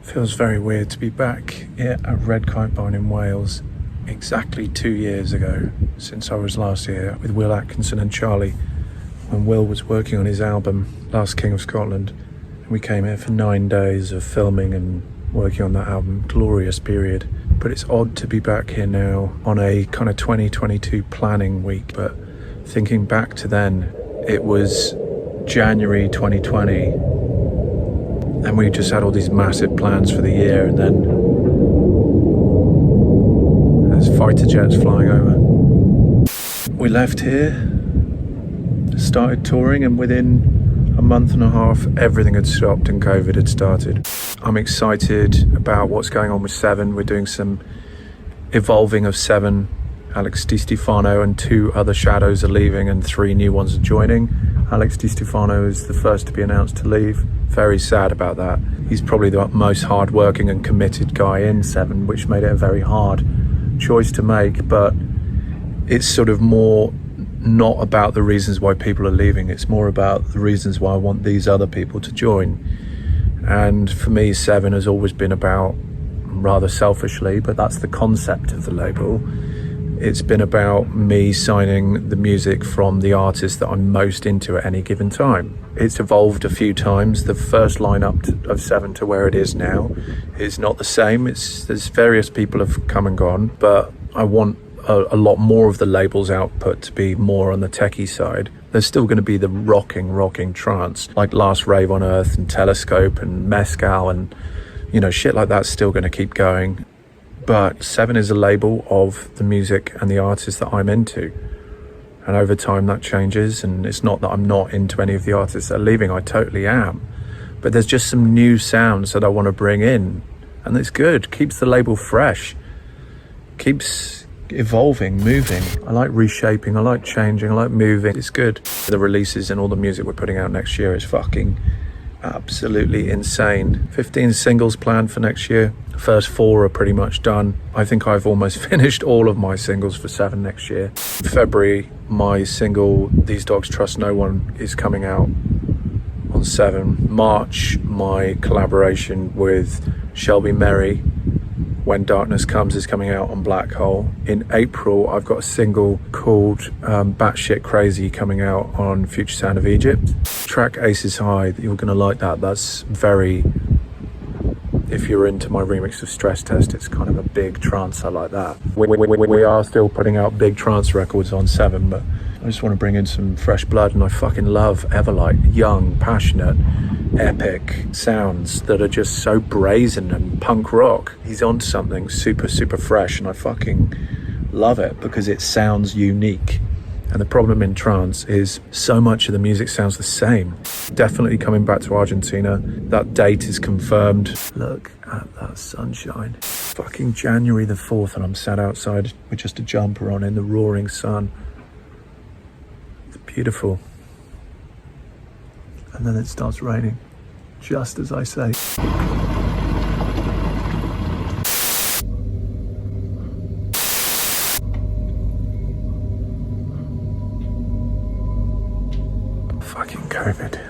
Feels very weird to be back here at Red Kite Barn in Wales exactly 2 years ago since I was last here with Will Atkinson and Charlie when Will was working on his album Last King of Scotland. And we came here for 9 days of filming and working on that album. Glorious period. But it's odd to be back here now on a kind of 2022 planning week. But thinking back to then, it was January 2020 and we just had all these massive plans for the year, and then there's fighter jets flying over. We left here, started touring, and within a month and a half everything had stopped and COVID had started. I'm excited about what's going on with Seven. We're doing some evolving of Seven. Alex Di Stefano and 2 other shadows are leaving and 3 new ones are joining. Alex Di Stefano is the first to be announced to leave. Very sad about that. He's probably the most hard-working and committed guy in Seven, which made it a very hard choice to make, but it's sort of more not about the reasons why people are leaving. It's more about the reasons why I want these other people to join. And for me, Seven has always been about, rather selfishly, but that's the concept of the label, it's been about me signing the music from the artists that I'm most into at any given time. It's evolved a few times. The first lineup of Seven to where it is now is not the same. There's various people have come and gone, but I want a lot more of the label's output to be more on the techie side. There's still going to be the rocking trance, like Last Rave on Earth and Telescope and Mescal and, you know, shit like that's still going to keep going. But Seven is a label of the music and the artists that I'm into. And over time that changes, and it's not that I'm not into any of the artists that are leaving, I totally am. But there's just some new sounds that I want to bring in, and it's good, keeps the label fresh, keeps evolving, moving. I like reshaping, I like changing, I like moving, it's good. The releases and all the music we're putting out next year is fucking absolutely insane. 15 singles planned for next year. The first 4 are pretty much done. I think I've almost finished all of my singles for Seven next year. February, my single These Dogs Trust No One is coming out on Seven. March, my collaboration with Shelby Merry, When Darkness Comes, is coming out on Black Hole. In April, I've got a single called Batshit Crazy coming out on Future Sound of Egypt. Track Aces High, you're gonna like that. That's very, if you're into my remix of Stress Test, it's kind of a big trance, I like that. We are still putting out big trance records on Seven, but I just want to bring in some fresh blood, and I fucking love EverLight. Young, passionate, epic sounds that are just so brazen and punk rock. He's onto something super fresh, and I fucking love it because it sounds unique. And the problem in trance is so much of the music sounds the same. Definitely coming back to Argentina. That date is confirmed. Look at that sunshine. Fucking January the 4th, and I'm sat outside with just a jumper on in the roaring sun. It's beautiful. And then it starts raining, just as I say. Fucking COVID.